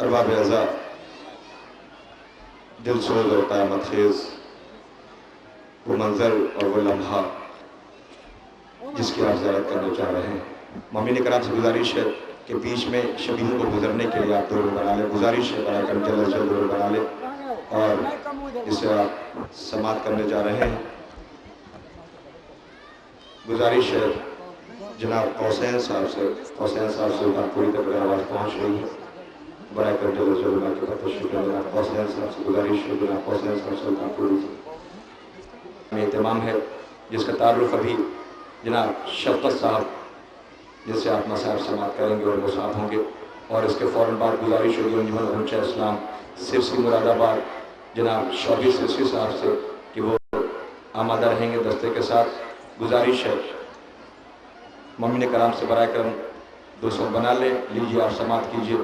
ارباب اعزاء، دل سوز اور قیامت خیز وہ منظر اور وہ لمحہ جس کی آپ زیارت کرنے چاہ رہے ہیں، مومنین کرام سے گزارش ہے کہ بیچ میں شبیہوں کو گزرنے کے لیے آپ دور بنا لیں۔ گزارش ہے برائے کرم جلد جلد دور بنا لیں اور اسے آپ سماعت کرنے جا رہے ہیں۔ گزارش ہے جناب حسین صاحب سے سلطان پوری تک آواز پہنچ رہی ہے، برائے کرم جلد جلد اللہ کے پر تشریف لیں۔ جناب حسین صاحب سے گزارش ہے، جناب حسین صاحب سلطان پوری سے میں اہتمام ہے، جس کا تعارف ابھی جناب شفقت صاحب جس سے آپ مصاحب سماعت کریں گے اور مصاحب ہوں گے، اور اس کے فوراً بعد گزارش ہوگی انجمن علماء اسلام سرسی مراد آباد جناب شعبی سرسی صاحب سے کہ وہ آمادہ رہیں گے دستے کے ساتھ۔ گزارش ہے مومنین کرام سے برائے کرم دوستوں بنا لیں، لیجیے آپ سماعت کیجیے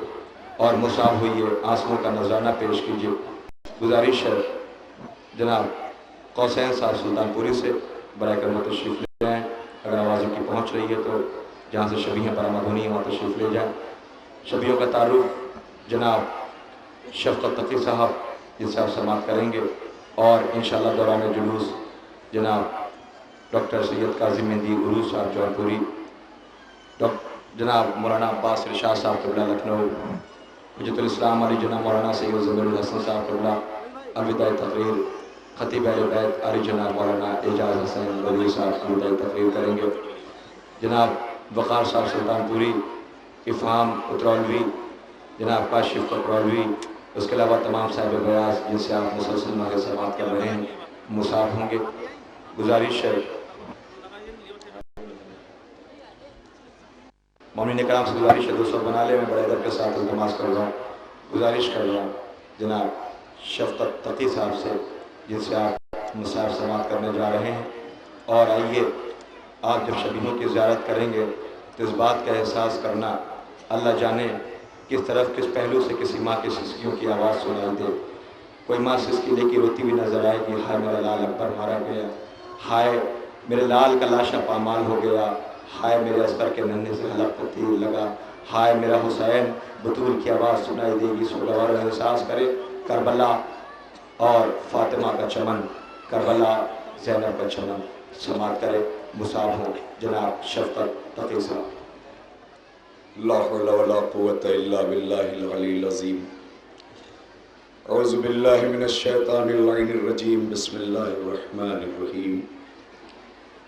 اور مصاحب ہوئیے، آنسوؤں کا نذرانہ پیش کیجیے۔ گزارش ہے جناب حسین صاحب سلطان پوری سے برائے کرم تشریف لے جائیں، اگر آواز ان کی پہنچ رہی ہے تو جہاں سے شبیہیں برآمد ہونی ہے وہاں تشریف لے جائیں۔ شبیہوں کا تعارف جناب شفقت تقی صاحب جس سے آپ سماعت کریں گے، اور انشاءاللہ دوران جلوس جناب ڈاکٹر سید کاظم مہندی عروج صاحب جونپوری، جناب مولانا عباس ارشاد صاحب قبلہ لکھنؤ، حجت الاسلام علی جناب مولانا سید زمیر الحسن صاحب قبلہ الوداع تقریر، خطیب اہل بیت علی جناب مولانا اعجاز حسین ولی صاحب الوداع تقریر کریں گے۔ جناب وقار صاحب سلطان پوری، افہام اترولوی، جناب کاشف اترولوی، اس کے علاوہ تمام صاحب بیاض جن سے آپ مسلسل ماہ سماعت کر رہے ہیں مصاحب ہوں گے۔ گزارش ہے مومنین کرام سے گزارش ہے دوستوں بنا لیں، میں بڑے ادب کے ساتھ التماس کر رہا ہوں، گزارش کر رہا ہوں جناب شفقت تقی صاحب سے جن سے آپ مصاحب سماعت کرنے جا رہے ہیں۔ اور آئیے آپ جب شبیہوں کی زیارت کریں گے تو اس بات کا احساس کرنا اللہ جانے کس طرف کس پہلو سے کسی ماں کی سسکیوں کی آواز سنائی دے۔ کوئی ماں سسکی لے کے روتی بھی نظر آئے گی، ہائے میرا لال اکبر مارا گیا، ہائے میرے لال کا لاشا پامال ہو گیا، ہائے میرے اصغر کے ننھے سے حلق پر تیر لگا، ہائے میرا حسین، بطول کی آواز سنائی دے گی۔ سوگوار احساس کرے کربلا اور فاطمہ کا چمن، کربلا زینب کا چمن، سماعت کرے مصاحب ہوں جناب شفقت تقی صاحب۔ لا حول ولا قوة الا باللہ العلی العظیم۔ اعوذ باللہ من الشیطان اللعین الرجیم، بسم اللہ الرحمن الرحیم۔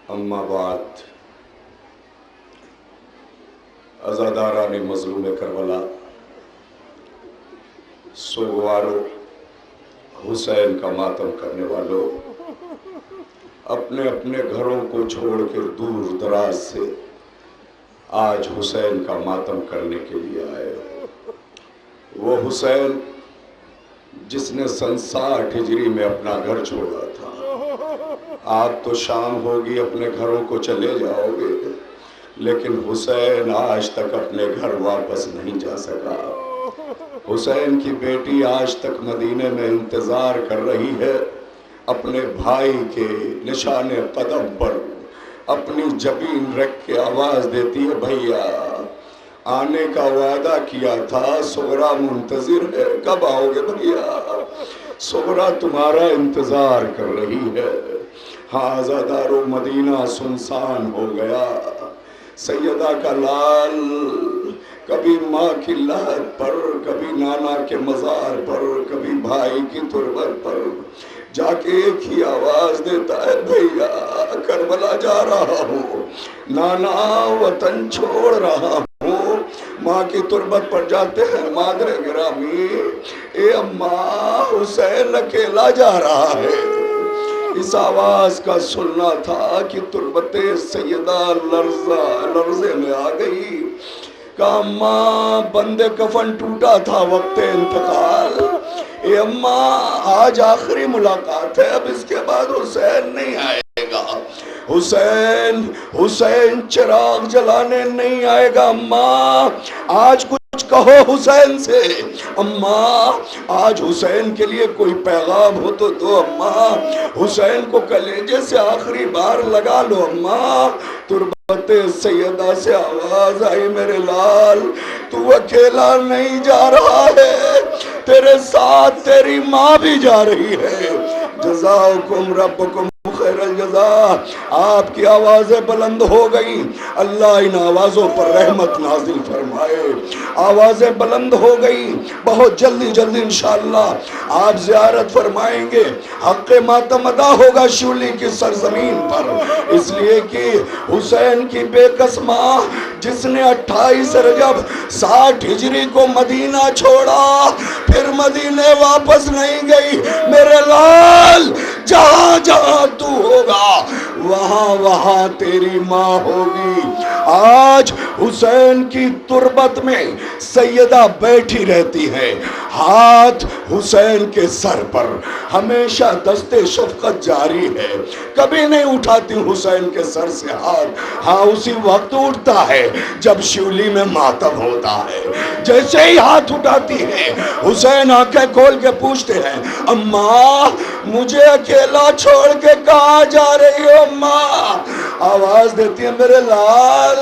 اما بعد، عزاداران مظلوم کربلا، سوگوارو، حسین کا ماتم کرنے والوں، اپنے اپنے گھروں کو چھوڑ کر دور دراز سے آج حسین کا ماتم کرنے کے لیے آئے ہو۔ وہ حسین جس نے سن 60 ہجری میں اپنا گھر چھوڑا تھا۔ آج تو شام ہوگی، اپنے گھروں کو چلے جاؤ گے، لیکن حسین آج تک اپنے گھر واپس نہیں جا سکا۔ حسین کی بیٹی آج تک مدینے میں انتظار کر رہی ہے، اپنے بھائی کے نشان قدم پر اپنی جبین رکھ کے آواز دیتی ہے، بھیا آنے کا وعدہ کیا تھا، صغرا منتظر ہے، کب آؤ گے بھیا؟ صغرا تمہارا انتظار کر رہی ہے۔ ہاں عزادارو، مدینہ سنسان ہو گیا۔ سیدہ کا لال کبھی ماں کی لحد پر، کبھی نانا کے مزار پر، کبھی بھائی کی تربت پر جا کے ایک ہی آواز دیتا ہے، بھیا کربلا جا رہا ہوں، نانا وطن چھوڑ رہا ہوں۔ ماں کی تربت پر جاتے ہیں، مادر گرامی اے اماں حسین اکیلا جا رہا ہے۔ اس آواز کا سننا تھا کہ تربت سیدہ لرزے میں آ گئی۔ کہا اماں بند کفن ٹوٹا تھا وقت انتقال، اے اماں آج آخری ملاقات ہے، اب اس کے بعد حسین نہیں آئے گا، حسین چراغ جلانے نہیں آئے گا۔ اماں آج کچھ کہو حسین سے، اماں آج حسین کے لیے کوئی پیغام ہو تو دو، اماں حسین کو کلیجے سے آخری بار لگا لو۔ اماں تربت سیدہ سے آواز آئی، میرے لال تو اکیلا نہیں جا رہا ہے، تیرے ساتھ تیری ماں بھی جا رہی ہے۔ جزاکم ربکم خیر الجزا۔ آپ کی آوازیں بلند ہو گئی، اللہ ان آوازوں پر رحمت نازل فرمائے۔ آوازیں بلند ہو گئی، بہت جلدی جلدی انشاءاللہ آپ زیارت فرمائیں گے۔ حق ماتم ادا ہوگا شولی کی سرزمین پر، اس لیے کہ حسین کی بے کس ماں جس نے 28 رجب 60 ہجری کو مدینہ چھوڑا، پھر مدینے واپس نہیں گئی۔ میرے لال، جہاں جہاں تو ہوگا وہاں وہاں تیری ماں ہوگی۔ آج حسین کی تربت میں سیدہ بیٹھی رہتی ہے، ہاتھ حسین کے سر پر، ہمیشہ دست شفقت جاری ہے، کبھی نہیں اٹھاتی حسین کے سر سے ہاتھ۔ ہاں اسی وقت اٹھتا ہے جب شولی میں ماتم ہوتا ہے، جیسے ہی ہاتھ اٹھاتی ہے حسین آنکھیں کھول کے پوچھتے ہیں، اماں مجھے اکیلا چھوڑ کے کہاں جا رہی ہو اماں؟ آواز دیتی ہے، میرے لال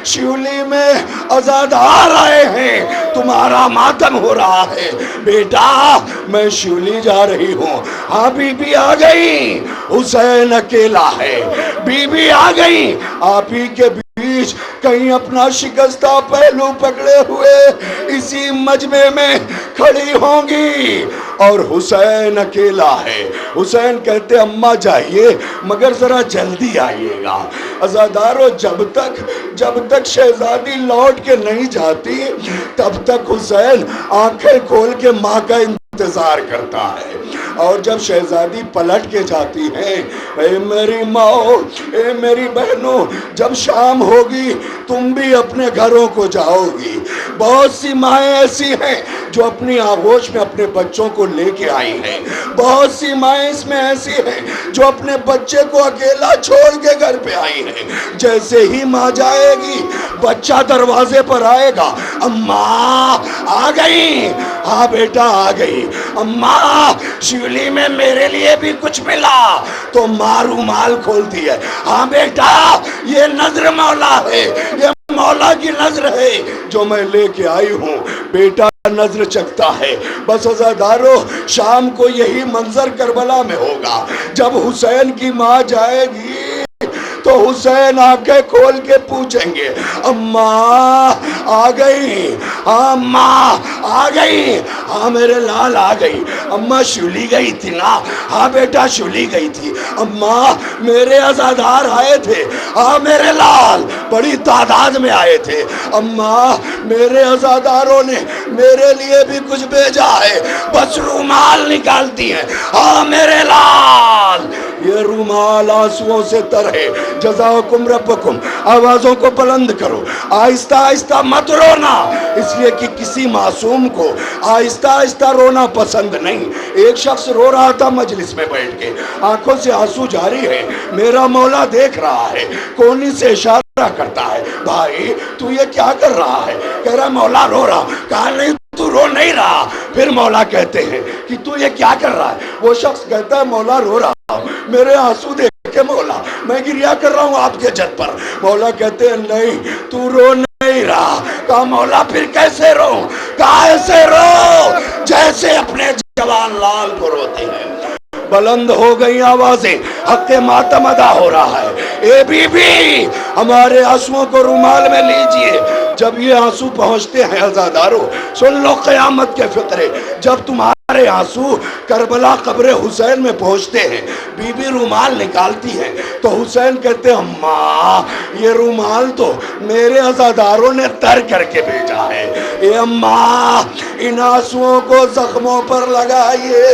شولی میں عزادار آئے ہیں، تمہارا ماتم ہو رہا ہے، بیٹا میں شولی جا رہی ہوں۔ ہاں بی بی آ گئی، حسین اکیلا ہے، بی بی آ گئی، آپ ہی کے بیچ کہیں اپنا شکستہ پہلو پکڑے ہوئے اسی مجمع میں کھڑی ہوں گی، اور حسین اکیلا ہے۔ حسین کہتے اماں جائیے مگر ذرا جلدی آئیے گا۔ عزادارو جب تک شہزادی لوٹ کے نہیں جاتی تب تک حسین آنکھیں کھول کے ماں کا انتظار کرتا ہے، اور جب شہزادی پلٹ کے جاتی ہیں، اے میری ماں، اے میری بہنوں، جب شام ہوگی تم بھی اپنے گھروں کو جاؤ گی۔ بہت سی مائیں ایسی ہیں جو اپنی آغوش میں اپنے بچوں کو لے کے آئی ہیں، بہت سی مائیں اس میں ایسی ہیں جو اپنے بچے کو اکیلا چھوڑ کے گھر پہ آئی ہیں۔ جیسے ہی ماں جائے گی بچہ دروازے پر آئے گا، اماں آ گئی؟ ہاں بیٹا آ گئی۔ اماں شولی میں میرے لیے بھی کچھ ملا؟ تو ماں رومال کھولتی ہے، ہاں بیٹا یہ نظر مولا ہے، یہ مولا کی نظر ہے جو میں لے کے آئی ہوں۔ بیٹا نظر چکتا ہے۔ بس عزادارو شام کو یہی منظر کربلا میں ہوگا، جب حسین کی ماں جائے گی تو حسین آنکھیں کھول کے پوچھیں گے، اماں آ گئی؟ ہاں اماں آ گئی؟ ہاں میرے لال آ گئی۔ اماں شولی گئی تھی نا؟ ہاں بیٹا شولی گئی تھی۔ اماں میرے عزادار آئے تھے؟ ہاں میرے لال بڑی تعداد میں آئے تھے۔ اماں میرے عزاداروں نے میرے لیے بھی کچھ بھیجا ہے، بس رومال نکالتی ہیں۔ ہاں میرے لال یہ رومال آنسوؤں سے تر ہے۔ جزاکم ربکم، آوازوں کو بلند کرو، آہستہ آہستہ مت رونا، اس لیے کہ کسی معصوم کو آہستہ آہستہ رونا پسند نہیں۔ ایک شخص رو رہا تھا مجلس میں بیٹھ کے، آنکھوں سے آنسو جاری ہے، میرا مولا دیکھ رہا ہے، کونی سے اشارہ کرتا ہے، بھائی تو یہ کیا کر رہا ہے؟ کہہ رہا مولا رو رہا۔ کہا نہیں تو رو نہیں رہا۔ پھر مولا کہتے ہیں کہ تو یہ کیا کر رہا ہے؟ وہ شخص کہتا ہے مولا رو رہا ہوں، میرے آنسو دیکھ کہ مولا میں گریہ کر رہا ہوں آپ کے جد پر۔ مولا کہتے ہیں نہیں تو رو نہیں رہا۔ کہا مولا پھر کیسے رو؟ کہا ایسے رو جیسے اپنے جوان لال کو روتے ہیں۔ بلند ہو گئی آوازیں، حق ماتم ادا ہو رہا ہے۔ اے بی بی ہمارے آنسوؤں کو رومال میں لیجئے۔ جب یہ آنسو پہنچتے ہیں عزادارو سن لو قیامت کے فقرے، جب تمہارے آنسو کربلا قبر حسین میں پہنچتے ہیں، بی بی رومال نکالتی ہے تو حسین کہتے ہیں اماں یہ رومال تو میرے عزاداروں نے تر کر کے بھیجا ہے، اے اماں ان آنسوؤں کو زخموں پر لگائیے،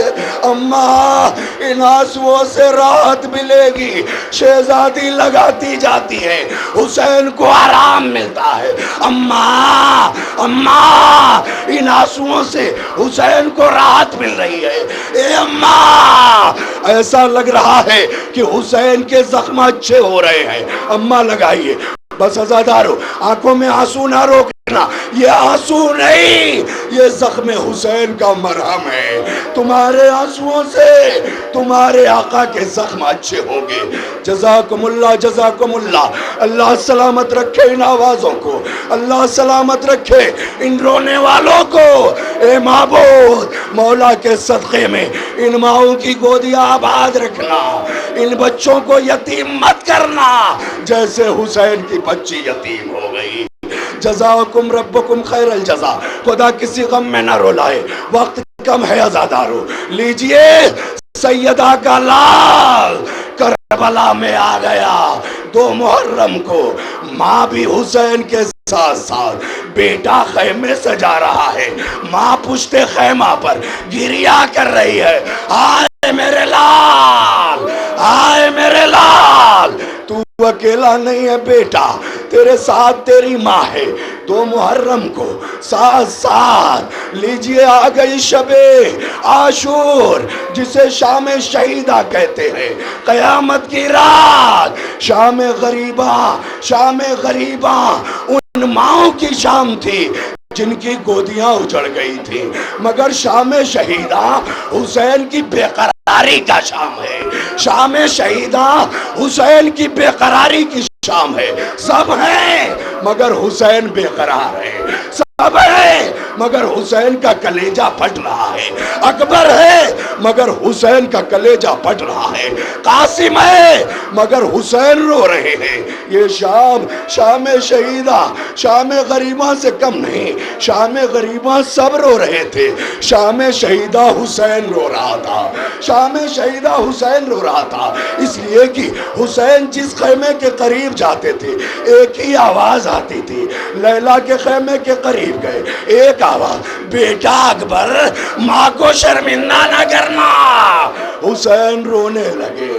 اماں ان آنسوؤں سے راحت ملے گی۔ شہزادی لگاتی جاتی ہے، حسین کو آرام ملتا ہے۔ اماں اماں ان آنسوؤں سے حسین کو راحت مل رہی ہے۔ اے اماں ایسا لگ رہا ہے کہ حسین کے زخم اچھے ہو رہے ہیں، اماں لگائیے۔ بس عزادارو آنکھوں میں آنسو نہ روکنا، یہ آنسو نہیں یہ زخم حسین کا مرہم ہے۔ تمہارے آنسوؤں سے تمہارے آقا کے زخم اچھے ہوں گے۔ جزاکم اللہ جزاکم اللہ، اللہ سلامت رکھے ان آوازوں کو، اللہ سلامت رکھے ان رونے والوں کو۔ اے معبود مولا کے صدقے میں ان ماؤں کی گودیاں آباد رکھنا، ان بچوں کو یتیم مت کرنا جیسے حسین کی بچی یتیم ہو گئی۔ جزاکم ربکم خیر الجزا۔ خدا کسی غم میں نہ رولائے، وقت کم ہے عزادارو۔ لیجئے سیدہ کا لال کربلا میں آ گیا 2 محرم کو، ماں بھی حسین کے ساتھ ساتھ، بیٹا خیمے سجا رہا ہے، ماں پشت خیمہ پر گریا کر رہی ہے، آئے میرے لال، آئے میرے لال، تو اکیلا نہیں ہے بیٹا، تیرے ساتھ تیری ماں ہے۔ 2 محرم کو ساتھ ساتھ لیجئے آ گئی شب عاشور، جسے شام شہیدہ کہتے ہیں، قیامت کی رات، شام غریبہ، شام غریبہ ان ماؤں کی شام تھی جن کی گودیاں اجڑ گئی تھی، مگر شام شہیدہ حسین کی بے قراری کا شام ہے، شام شہیدہ حسین کی بے قراری کی شام ہے۔ سب ہیں مگر حسین بے قرار ہے، سب ہے مگر حسین کا کلیجہ پھٹ رہا ہے، اکبر ہے مگر حسین کا کلیجہ پھٹ رہا ہے، قاسم ہے مگر حسین رو رہے ہیں۔ یہ شام شہیدہ شام غریبہ سے کم نہیں، شام غریبہ سب رو رہے تھے، شام شہیدہ حسین رو رہا تھا، شام شہیدہ حسین رو رہا تھا، اس لیے کہ حسین جس خیمے کے قریب جاتے تھے ایک ہی آواز آتی تھی۔ لیلا کے خیمے کے قریب گئے، ایک آواز، بیٹا اکبر ماں کو شرمندہ نہ کرنا۔ حسین رونے لگے۔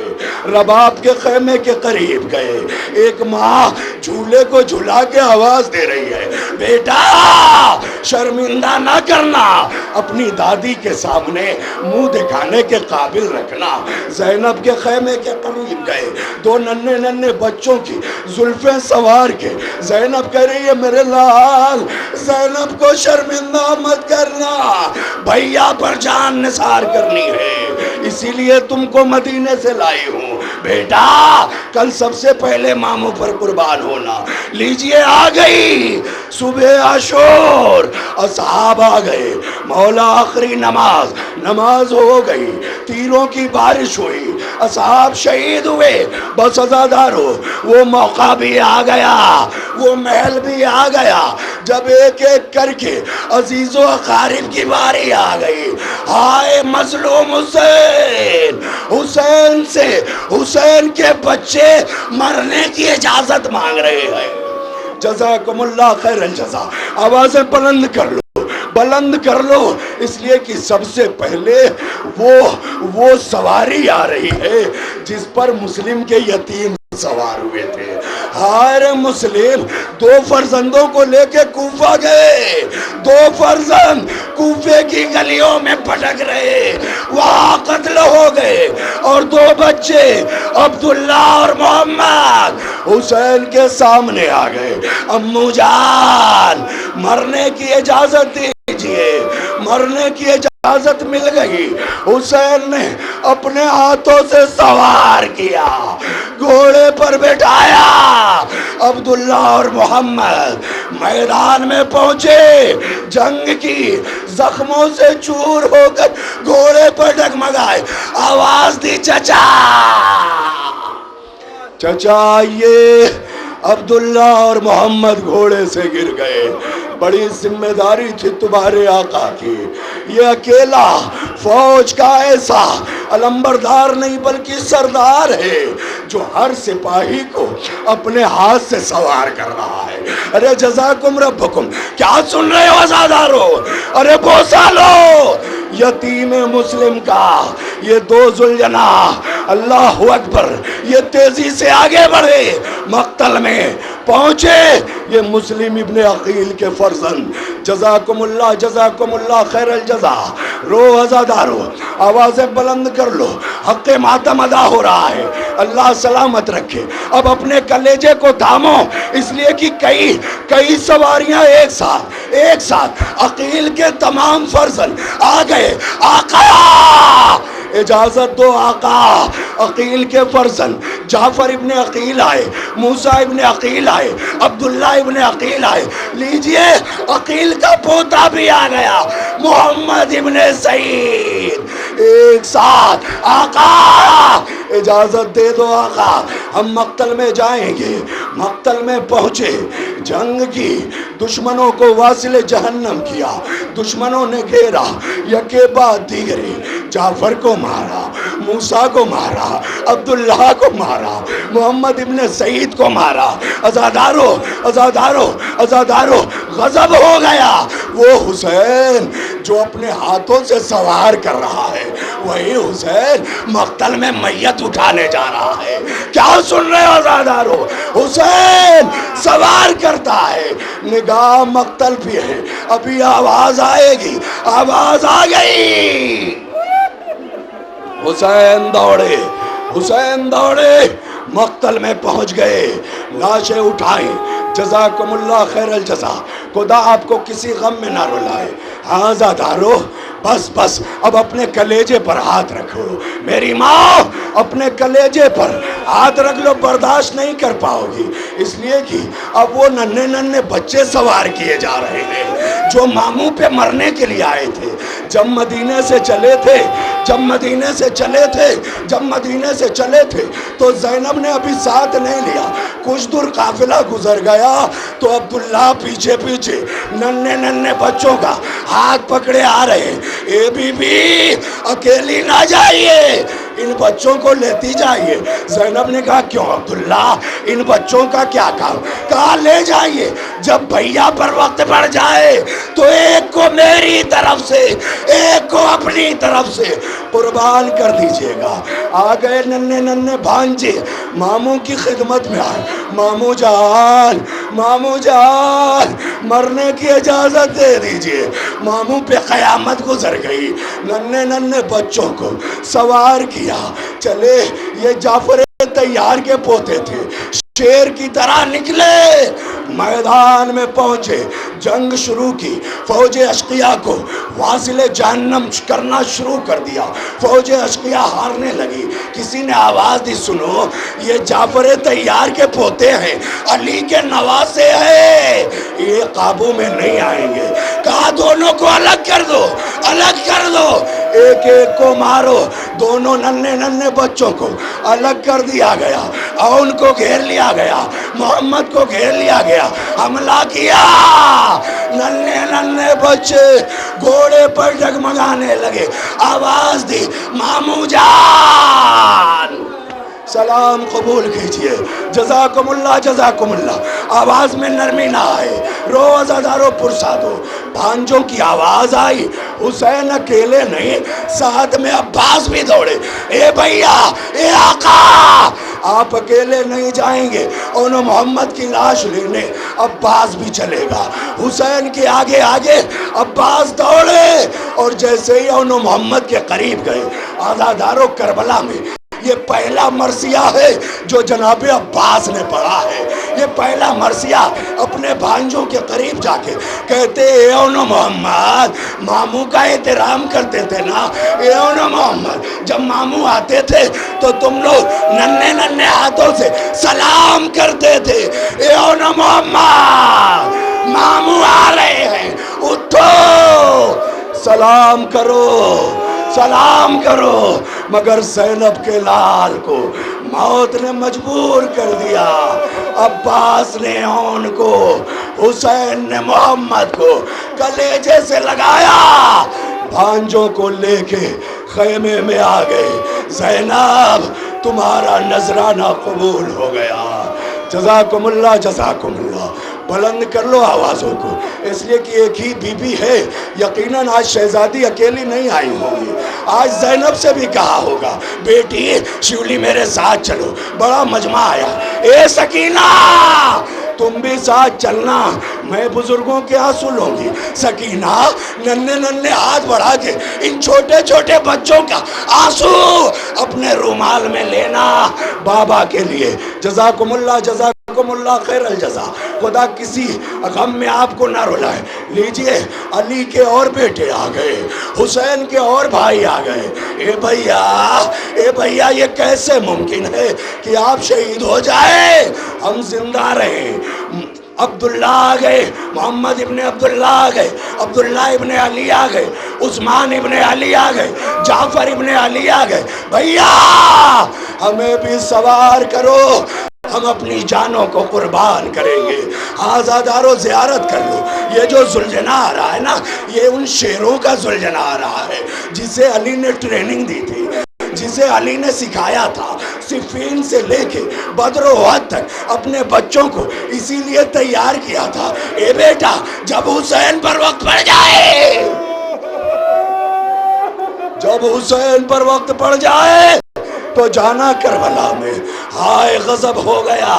رباب کے خیمے کے قریب گئے، ایک ماں جھولے کو جھلا کے آواز دے رہی ہے، بیٹا شرمندہ نہ کرنا، اپنی دادی کے سامنے منہ دکھانے کے قابل رکھنا۔ زینب کے خیمے کے قریب گئے، 2 ننھے ننھے بچوں کی زلفیں سوار کے زینب کہہ رہی ہے میرے لال زینب کو شرمندہ مت کرنا، بھیا پر جان نثار کرنی ہے، اسی لیے تم کو مدینے سے لائی ہوں، بیٹا کل سب سے پہلے ماموں پر قربان ہونا۔ لیجئے آ گئی صبح عاشور، اصحاب آ گئے، مولا آخری نماز ہو گئی، تیروں کی بارش ہوئی، اصحاب شہید ہوئے، بس عزادارو وہ موقع بھی آ گیا، وہ محل بھی آ گیا جب ایک ایک کر کے عزیز و اقارب کی باری آ گئی۔ ہائے مظلوم حسین، حسین سے حسین کے بچے مرنے کی اجازت مانگ رہے ہیں۔ جزاکم اللہ خیر الجزا۔ آوازیں بلند کر لو، بلند کر لو، اس لیے کہ سب سے پہلے وہ سواری آ رہی ہے جس پر مسلم کے یتیم سوار ہوئے تھے۔ ہائے مسلم 2 فرزندوں کو لے کے کوفہ گئے، 2 فرزند کوفے کی گلیوں میں بھٹک رہے، وہاں قتل ہو گئے، اور 2 بچے عبداللہ اور محمد حسین کے سامنے آ گئے۔ امو جان مرنے کی اجازت دیجئے، مرنے کی اجازت مل گئی۔ حسین نے اپنے ہاتھوں سے سوار کیا، گھوڑے پر بٹھایا، عبداللہ اور محمد میدان میں پہنچے، جنگ کی زخموں سے چور ہو کر گھوڑے پر ڈگمگائے، آواز دی چچا چچا آئیے۔ عبداللہ اور محمد گھوڑے سے گر گئے۔ بڑی ذمہ داری تھی تمہارے آقا کی، یہ اکیلا فوج کا ایسا علمبردار نہیں بلکہ سردار ہے جو ہر سپاہی کو اپنے ہاتھ سے سوار کر رہا ہے۔ ارے جزاکم ربکم، کیا سن رہے ہو عزادارو؟ ارے بوسا لو یتیم مسلم کا، یہ 2 ذوالجناح، اللہ اکبر، یہ تیزی سے آگے بڑھے، مقتل میں پہنچے، یہ مسلم ابن عقیل کے فرزند۔ جزاکم اللہ خیر الجزا۔ رو عزادارو، آوازیں بلند کر لو، حق ماتم ادا ہو رہا ہے، اللہ سلامت رکھے۔ اب اپنے کلیجے کو تھامو، اس لیے کہ کئی سواریاں ایک ساتھ عقیل کے تمام فرزند آ گئے۔ آقا اجازت دو آقا، عقیل کے فرزند جعفر ابن عقیل آئے، موسیٰ ابن عقیل آئے، عبداللہ ابن عقیل آئے، لیجئے عقیل کا پوتا بھی آ گیا، محمد ابن سعید۔ ایک ساتھ آقا اجازت دے دو آقا، ہم مقتل میں جائیں گے۔ مقتل میں پہنچے، جنگ کی، دشمنوں کو واصل جہنم کیا، دشمنوں نے گھیرا، یکے بعد دیگرے، جعفر کو مارا، موسیٰ کو مارا، عبداللہ کو مارا، محمد ابن سعید کو مارا۔ عزادارو عزادارو عزادارو غضب ہو گیا۔ وہ حسین جو اپنے ہاتھوں سے سوار کر رہا ہے، وہی حسین مقتل میں میت اٹھانے جا رہا ہے۔ کیا سن رہے ہو عزادارو؟ حسین سوار کرتا ہے، نگاہ مقتل بھی ہے، ابھی آواز آئے گی، آواز آ گئی۔ حسین دوڑے، حسین دوڑے، مقتل میں پہنچ گئے، لاشیں اٹھائیں۔ جزاکم اللہ خیر الجزا، خدا آپ کو کسی غم میں نہ رلائے۔ ہاں زادارو، بس بس اب اپنے کلیجے پر ہاتھ رکھو، میری ماں اپنے کلیجے پر ہاتھ رکھ لو، برداشت نہیں کر پاؤ گی، اس لیے کہ اب وہ ننھے ننھے بچے سوار کیے جا رہے ہیں جو ماموں پہ مرنے کے لیے آئے تھے۔ جب مدینے سے چلے تھے، جب مدینے سے چلے تھے، جب مدینے سے چلے تھے تو زینب نے ابھی ساتھ نہیں لیا، کچھ دور قافلہ گزر گیا تو عبداللہ پیچھے پیچھے ننھے ننھے بچوں کا ہاتھ پکڑے آ رہے۔ اے بی بی اکیلی نہ جائیے، ان بچوں کو لیتی جائیے۔ زینب نے کہا کیوں عبداللہ، ان بچوں کا کیا کام؟ کہا لے جائیے، جب بھیا پر وقت پڑ جائے تو ایک کو میری طرف سے ایک کو اپنی طرف سے قربان کر دیجئے گا۔ آ گئے ننھے ننھے بھانجے، ماموں کی خدمت میں آئے، ماموں جان، ماموں جان مرنے کی اجازت دے دیجئے۔ ماموں پہ قیامت گزر گئی، ننھے ننھے بچوں کو سوار کیا، چلے۔ یہ جعفر طیار کے پوتے تھے، شیر کی طرح نکلے، میدان میں پہنچے، جنگ شروع کی، فوج اشقیاء کو واصل جہنم کرنا شروع کر دیا، فوج اشقیاء ہارنے لگی۔ کسی نے آواز دی سنو یہ جعفر طیار کے پوتے ہیں، علی کے نواسے ہیں، یہ قابو میں نہیں آئیں گے۔ کہا دونوں کو الگ کر دو، الگ کر دو، ایک ایک کو مارو۔ دونوں ننھے ننھے بچوں کو الگ کر دیا گیا اور ان کو گھیر لیا گیا، محمد کو گھیر لیا گیا، حملہ کیا۔ ننھے ننھے بچے گھوڑے پر ڈگمگانے لگے، آواز دی ماموں جان سلام قبول کیجئے، جزاکم اللہ جزاکم اللہ۔ آواز میں نرمی نہ آئے، رو عزادارو پرسا دو۔ بھانجوں کی آواز آئی، حسین اکیلے نہیں، ساتھ میں عباس بھی دوڑے۔ اے بھیا، اے آقا، آپ اکیلے نہیں جائیں گے، انہوں محمد کی لاش لینے عباس بھی چلے گا۔ حسین کے آگے آگے عباس دوڑے اور جیسے ہی انہوں محمد کے قریب گئے، عزادارو کربلا میں یہ پہلا مرثیہ ہے جو جناب عباس نے پڑھا ہے۔ یہ پہلا مرثیہ اپنے بھانجوں کے قریب جا کے کہتے اے انو محمد، ماموں کا احترام کرتے تھے نا، اے انو محمد، جب ماموں آتے تھے تو تم لوگ ننھے ننھے ہاتھوں سے سلام کرتے تھے۔ اے انو محمد، ماموں آ رہے ہیں، اٹھو سلام کرو، سلام کرو۔ مگر زینب کے لال کو موت نے مجبور کر دیا، عباس نے ان کو، حسین نے محمد کو کلیجے سے لگایا، بھانجوں کو لے کے خیمے میں آ گئے۔ زینب تمہارا نذرانہ قبول ہو گیا، جزاکم اللہ جزاکم اللہ۔ بلند کر لو آوازوں کو، اس لیے کہ ایک ہی بی بی ہے، یقیناً آج شہزادی اکیلی نہیں آئی ہوگی، آج زینب سے بھی کہا ہوگا بیٹی شیولی میرے ساتھ چلو، بڑا مجمع آیا۔ اے سکینہ تم بھی ساتھ چلنا، میں بزرگوں کے آنسو لوں گی۔ سکینہ ننھے ننھے ہاتھ بڑھا کے ان چھوٹے چھوٹے بچوں کا آنسو اپنے رومال میں لینا بابا کے لیے۔ جزاکم اللہ جزاکم جزاکم اللہ خیر الجزا، خدا کسی غم میں آپ کو نہ رلائے۔ لیجئے علی کے اور بیٹے آ گئے، حسین کے اور بھائی آ گئے۔ اے بھیا یہ کیسے ممکن ہے کہ آپ شہید ہو جائے ہم زندہ رہیں؟ عبداللہ آ گئے، محمد ابن عبداللہ آ گئے، عبداللہ ابن علی آ گئے، عثمان ابن علی آ گئے، جعفر ابن علی آ گئے۔ بھیا ہمیں بھی سوار کرو، ہم اپنی جانوں کو قربان کریں گے۔ آزادارو زیارت کر لو، یہ جو زلجنہ آ رہا ہے نا، یہ ان شیروں کا زلجنہ آ رہا ہے جسے علی نے ٹریننگ دی تھی، جسے علی نے سکھایا تھا۔ صفین سے لے کے بدر و احد تک اپنے بچوں کو اسی لیے تیار کیا تھا، اے بیٹا جب حسین پر وقت پڑ جائے، جب حسین پر وقت پڑ جائے تو جانا کربلا میں۔ ہائے غضب ہو گیا،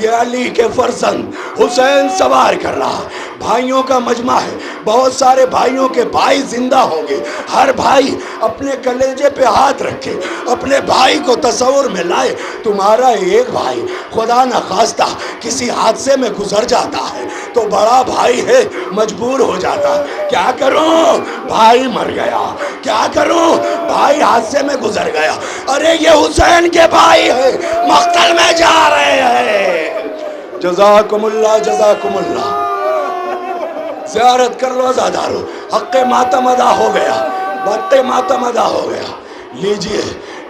یہ علی کے فرزند حسین سوار کر رہا، بھائیوں کا مجمع ہے، بہت سارے بھائیوں کے بھائی زندہ ہوں گے۔ ہر بھائی اپنے کلیجے پہ ہاتھ رکھے، اپنے بھائی کو تصور میں لائے۔ تمہارا ایک بھائی خدا نخواستہ کسی حادثے میں گزر جاتا ہے تو بڑا بھائی ہے مجبور ہو جاتا ہے، کیا کروں بھائی مر گیا، کیا کروں بھائی حادثے میں گزر گیا، ارے یہ حسین کے بھائی ہیں مقتل میں جا رہے ہیں۔ جزاکم اللہ، جزاکم اللہ۔ زیارت کر لو عزادارو، حق ماتم ادا ہو گیا، وقت ماتم ادا ہو گیا۔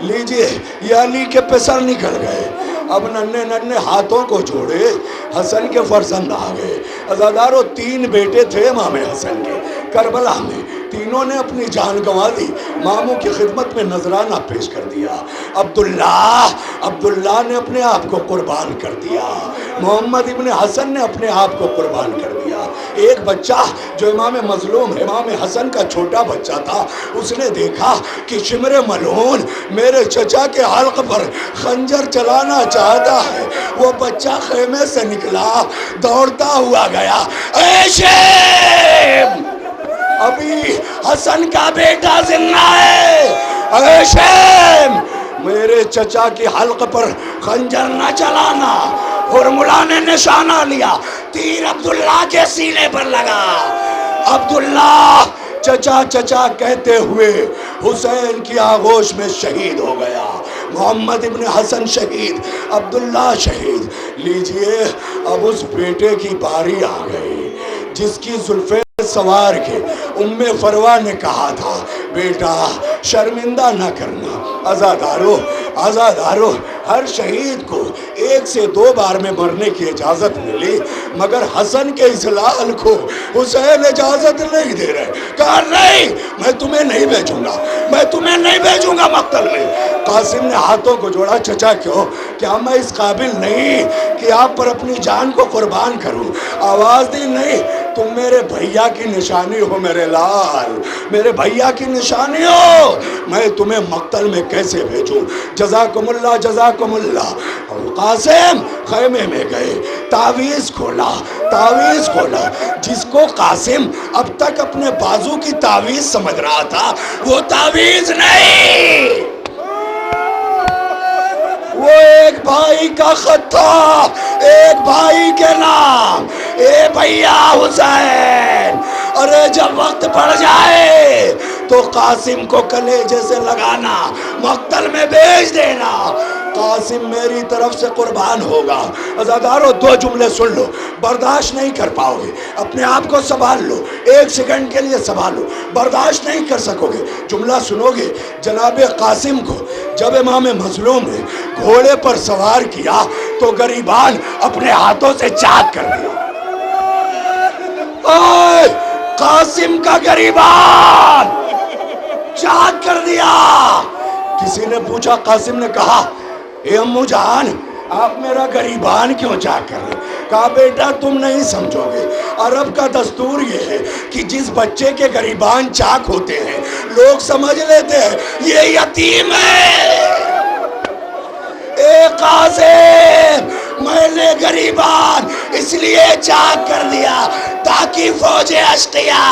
لیجئے یہ علی کے پسر نکل گئے، اب ننھے ہاتھوں کو جوڑے، حسن کے فرزند آ گئے۔ عزادارو 3 بیٹے تھے امام حسن کے کربلا میں، تینوں نے اپنی جان گنوا دی، ماموں کی خدمت میں نذرانہ پیش کر دیا۔ عبداللہ نے اپنے آپ کو قربان کر دیا، محمد ابن حسن نے اپنے آپ کو قربان کر دیا۔ ایک بچہ جو امام مظلوم امام حسن کا چھوٹا بچہ تھا، اس نے دیکھا کہ شمر ملعون میرے چچا کے حلق پر خنجر چلانا چاہتا ہے، وہ بچہ خیمے سے نکلا، دوڑتا ہوا گیا، اے شیم ابھی حسن کا بیٹا زندہ ہے، اے شیم میرے چچا کی حلق پر خنجر نہ چلانا۔ ہرملا نے نشانہ لیا، تیر عبداللہ کے سینے پر لگا، عبداللہ چچا چچا کہتے ہوئے حسین کی آغوش میں شہید ہو گیا۔ محمد ابن حسن شہید، عبداللہ شہید۔ لیجئے اب اس بیٹے کی باری آ گئی جس کی زلفیں سوار کے ام فروا نے کہا تھا بیٹا شرمندہ نہ کرنا۔ عزادارو ہر شہید کو 1 سے 2 بار میں مرنے کی اجازت ملی، مگر حسن کے اسلال کو حسین اجازت نہیں دے رہے، کہا نہیں میں تمہیں نہیں بھیجوں گا مقتل میں۔ قاسم نے ہاتھوں کو جوڑا، چچا کیا میں اس قابل نہیں کہ آپ پر اپنی جان کو قربان کروں؟ آواز دی نہیں، تم میرے بھیا کی نشانی ہو، میرے لال میرے بھیا کی نشانی ہو، میں تمہیں مقتل میں کیسے بھیجوں؟ جزاکم اللہ، جزاکم اللہ۔ اور قاسم خیمے میں گئے، تعویذ کھولا، جس کو قاسم اب تک اپنے بازو کی تعویذ سمجھ رہا تھا، وہ تعویذ نہیں، وہ ایک بھائی کا خط تھا، ایک بھائی کے نام، اے بھیا حسین، ارے جب وقت پڑ جائے تو قاسم کو کلیجے سے لگانا، مقتل میں بھیج دینا، قاسم میری طرف سے قربان ہوگا۔ عزادارو 2 جملے سن لو، برداشت نہیں کر پاؤ گے، اپنے آپ کو سنبھال لو، 1 سیکنڈ کے لیے سنبھالو، برداشت نہیں کر سکو گے۔ جملہ سنو گے، جناب قاسم کو جب امام مظلوم نے گھوڑے پر سوار کیا تو گریبان اپنے ہاتھوں سے چاک کر دیا۔ قاسم کا گریبان چاک کر دیا۔ کسی نے پوچھا، قاسم نے کہا اے امو جان آپ میرا گریبان کیوں چاک کر رہے؟ کہا بیٹا تم نہیں سمجھو گے، عرب کا دستور یہ ہے کہ جس بچے کے گریبان چاک ہوتے ہیں لوگ سمجھ لیتے ہیں یہ یتیم ہے۔ اے قاسم میں نے گریبان اس لیے چاک کر دیا تاکہ فوج اشقیا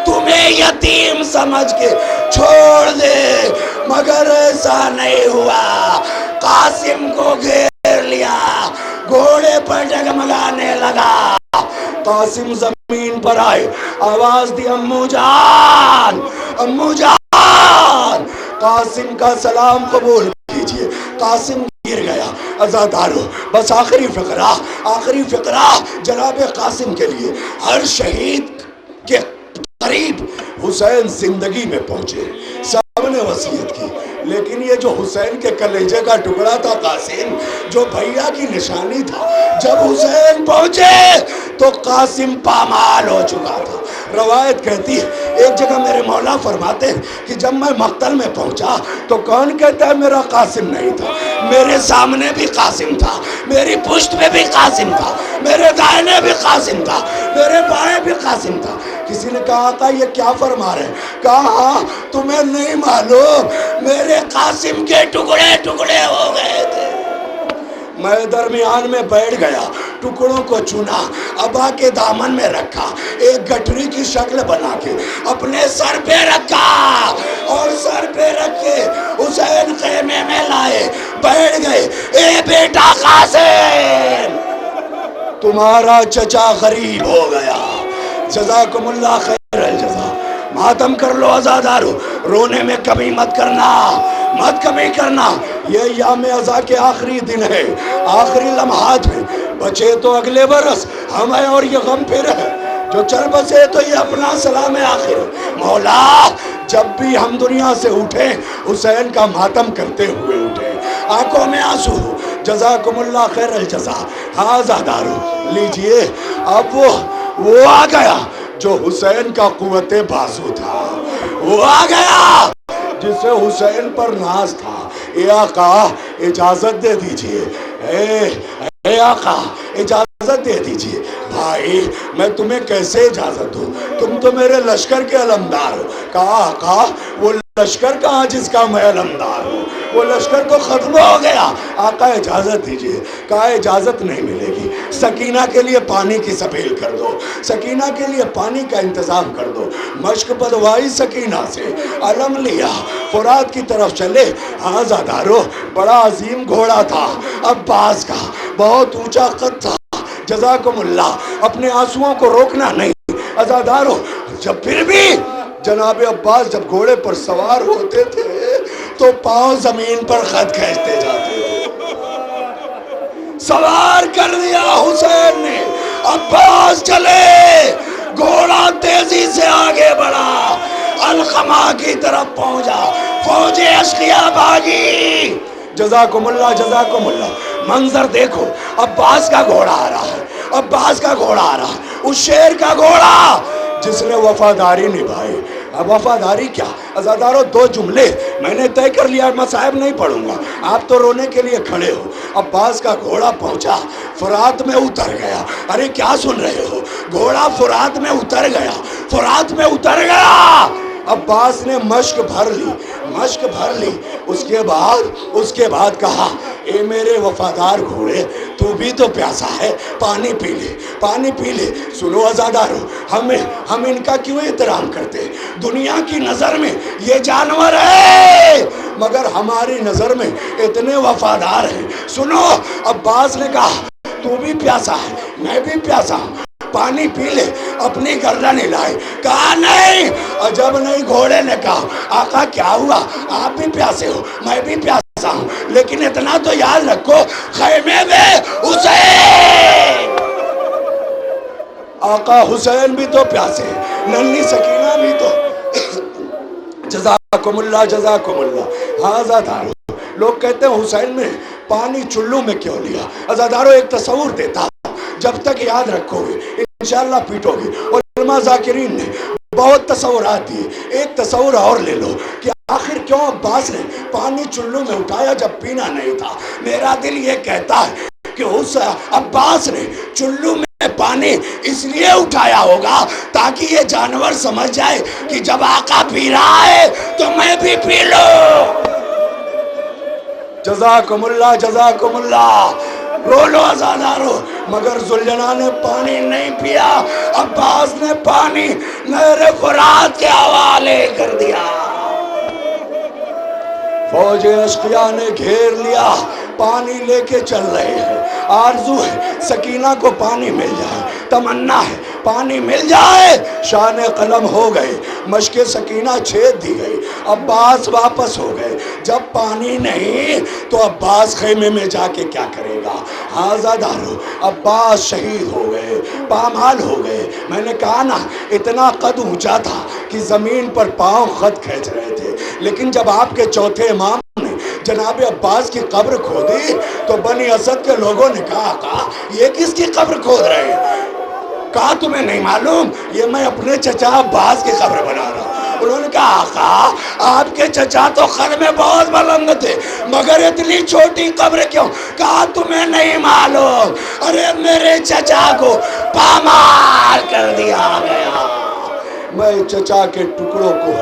تمہیں یتیم سمجھ کے چھوڑ دے، مگر ایسا نہیں ہوا۔ قاسم کو گھیر لیا، گھوڑے پر ڈگمگانے لگا۔ قاسم زمین پر آئے، آواز دی امو جان، امو جان، قاسم کا سلام قبول کیجئے۔ قاسم گر گیا۔ عزادارو، بس آخری فقرہ جناب قاسم کے لیے۔ ہر شہید کے قریب حسین زندگی میں پہنچے، سب نے وصیت کی، لیکن یہ جو حسین کے کلیجے کا ٹکڑا تھا قاسم، جو بھیا کی نشانی تھا، جب حسین پہنچے تو قاسم پامال ہو چکا تھا۔ روایت کہتی ہے، ایک جگہ میرے مولا فرماتے ہیں کہ جب میں مقتل میں پہنچا تو کون کہتا ہے میرا قاسم نہیں تھا؟ میرے سامنے بھی قاسم تھا، میری پشت میں بھی قاسم تھا، میرے دائنے بھی قاسم تھا، میرے بائیں بھی قاسم تھا۔ کسی نے کہا آقا یہ کیا فرما رہے ہیں؟ کہا ہاں تمہیں نہیں معلوم، میرے قاسم کے ٹکڑے ٹکڑے ہو گئے تھے۔ میں درمیان میں بیٹھ گیا، ٹکڑوں کو چنا، ابا کے دامن میں رکھا، ایک گٹھری کی شکل بنا کے اپنے سر پہ رکھا، اور سر پہ رکھ کے حسین خیمے میں لائے، بیٹھ گئے۔ اے بیٹا قاسم، تمہارا چچا غریب ہو گیا، جزاکم اللہ خیر الجزا۔ ماتم کر لو عزادارو، رونے میں کمی مت کرنا، مت کمی کرنا۔ یہ ایام عزا کے آخری دن ہے، آخری لمحات میں، بچے تو اگلے برس، ہمیں اور یہ غم پھر ہے، جو چل بسے تو یہ اپنا سلام آخر۔ مولا جب بھی ہم دنیا سے اٹھیں حسین کا ماتم کرتے ہوئے اٹھیں، آنکھوں میں آنسو ہو، جزاکم اللہ خیر الجزا۔ ہاں عزادارو لیجئے، اب وہ آ گیا جو حسین کا قوت بازو تھا، وہ آ گیا جسے حسین پر ناز تھا۔ اے آقا اجازت دے دیجئے، اے آقا اجازت دے دیجئے۔ بھائی میں تمہیں کیسے اجازت دوں، تم تو میرے لشکر کے علمدار ہو۔ کہا آقا وہ لشکر کہاں جس کا میں علمدار ہوں، وہ لشکر تو ختم ہو گیا۔ آقا اجازت دیجئے۔ کہا اجازت نہیں ملے گی، سکینہ کے لیے پانی کی سبیل کر دو، سکینہ کے لیے پانی کا انتظام کر دو۔ مشک بدوائی سکینہ سے، علم لیا، فرات کی طرف چلے۔ ہاں زادارو بڑا عظیم گھوڑا تھا عباس کا، بہت اونچا قد تھا، جزاکم اللہ۔ اپنے آنسوؤں کو روکنا نہیں عزادارو۔ جب پھر بھی جناب عباس جب گھوڑے پر سوار ہوتے تھے تو پاؤں زمین پر خط کھینچتے جاتے تھے۔ سوار کر دیا حسین نے، عباس چلے، گھوڑا تیزی سے آگے بڑھا، القمہ کی طرف پہنچا، فوج اشقیاء بھاگی۔ جزاکم اللہ جزاکم اللہ۔ منظر دیکھو، عباس کا گھوڑا آ رہا ہے، عباس کا گھوڑا آ رہا ہے، اس شیر کا گھوڑا جس نے وفاداری نبھائی۔ اب وفاداری کیا عزادارو؟ دو جملے میں نے طے کر لیا، مصائب نہیں پڑھوں گا، آپ تو رونے کے لیے کھڑے ہو۔ عباس کا گھوڑا پہنچا، فرات میں اتر گیا۔ ارے کیا سن رہے ہو؟ گھوڑا فرات میں اتر گیا، فرات میں اتر گیا۔ عباس نے مشک بھر لی، مشک بھر لی۔ اس کے بعد کہا اے میرے وفادار گھوڑے، تو بھی تو پیاسا ہے، پانی پی لے، پانی پی لے۔ سنو عزادارو، ہم ان کا کیوں احترام کرتے؟ دنیا کی نظر میں یہ جانور ہے، مگر ہماری نظر میں اتنے وفادار ہیں۔ سنو، عباس نے کہا تو بھی پیاسا ہے، میں بھی پیاسا ہوں، پانی پی لے۔ اپنی گردن ہلائے، کہا نہیں، عجب نہیں۔ گھوڑے نے کہا آقا کیا ہوا، آپ بھی پیاسے ہو، میں بھی پیاسا ہوں، لیکن اتنا تو یاد رکھو خیمے میں حسین، آقا حسین بھی تو پیاسے، ننھی سکینہ بھی تو۔ جزاکم اللہ جزاکم اللہ۔ ہاں عزادارو، لوگ کہتے ہیں حسین نے پانی چلو میں کیوں لیا؟ عزادارو ایک تصور دیتا، جب تک یاد رکھو گے انشاءاللہ پیٹو گے۔ علماء ذاکرین نے بہت تصورات دیے، ایک تصور اور لے لو کہ آخر کیوں عباس نے پانی چلو میں اٹھایا جب پینا نہیں تھا؟ میرا دل یہ کہتا ہے کہ عباس نے چلو میں پانی اس لیے اٹھایا ہوگا تاکہ یہ جانور سمجھ جائے کہ جب آقا پی رہا ہے تو میں بھی پی لوں۔ جزاکم اللہ جزاکم اللہ۔ رو لو عزادارو، مگر ذوالجلال نے پانی نہیں پیا، عباس نے پانی نہر فرات کے حوالے کر دیا۔ فوج اشقیاء نے گھیر لیا، پانی لے کے چل رہے ہیں، آرزو ہے سکینہ کو پانی مل جائے، تمنا ہے پانی مل جائے، شان قلم ہو گئے، مشق سکینہ چھید دی گئی، عباس واپس ہو گئے، جب پانی نہیں تو عباس خیمے میں جا کے کیا کرے گا؟ ہاذا دارو، عباس شہید ہو گئے، پامال ہو گئے۔ میں نے کہا نا اتنا قد اونچا تھا کہ زمین پر پاؤں خط کھینچ رہے تھے، لیکن جب آپ کے چوتھے امام نے جناب عباس کی قبر کھودی تو بنی اسد کے لوگوں نے کہا یہ کس کی قبر کھود رہے ہیں؟ کہا تمہیں نہیں معلوم یہ میں اپنے چچا عباس کی قبر بنا رہا ہوں۔ انہوں نے کہا آقا آپ کے چچا تو قد میں بہت بلند تھے مگر اتنی چھوٹی قبر کیوں؟ کہا تمہیں نہیں معلوم، ارے میرے چچا کو پامال کر دیا گیا، میں چچا کے ٹکڑوں کو،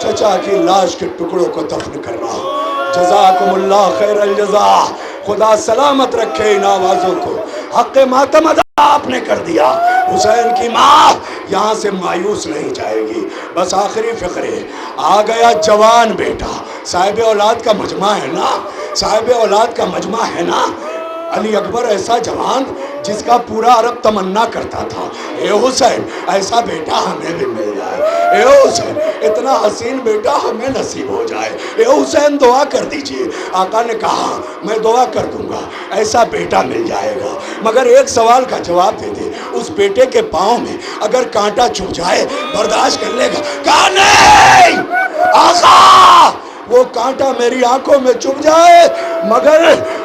چچا کی لاش کے ٹکڑوں کو دفن کر رہا ہوں۔ جزاکم اللہ خیر الجزا، خدا سلامت رکھے ان آوازوں کو، حق ماتم ادا آپ نے کر دیا۔ حسین کی ماں یہاں سے مایوس نہیں جائے گی۔ بس آخری فقرے، آ گیا جوان بیٹا، صاحب اولاد کا مجمع ہے نا، صاحب اولاد کا مجمع ہے نا، علی اکبر ایسا جوان جس کا پورا عرب تمنا کرتا تھا، اے حسین ایسا بیٹا ہمیں بھی مل جائے، اے حسین اتنا حسین بیٹا ہمیں نصیب ہو جائے، اے حسین دعا کر دیجئے۔ آقا نے کہا میں دعا کر دوں گا، ایسا بیٹا مل جائے گا، مگر ایک سوال کا جواب دے دے، اس بیٹے کے پاؤں میں اگر کانٹا چبھ جائے برداشت کر لے گا؟ کہا نہیں آقا، وہ کانٹا میری آنکھوں میں چبھ جائے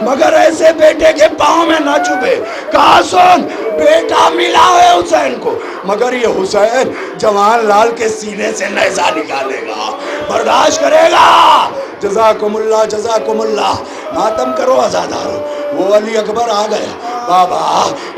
مگر ایسے بیٹے کے پاؤں میں نہ چبھے۔ کہا سن بیٹا ملا ہے حسین کو، مگر یہ حسین جوان لال کے سینے سے نیزہ نکالے گا، برداشت کرے گا۔ جزاکم اللہ جزاکم اللہ، ماتم کرو عزادارو۔ وہ علی اکبر آ گیا، بابا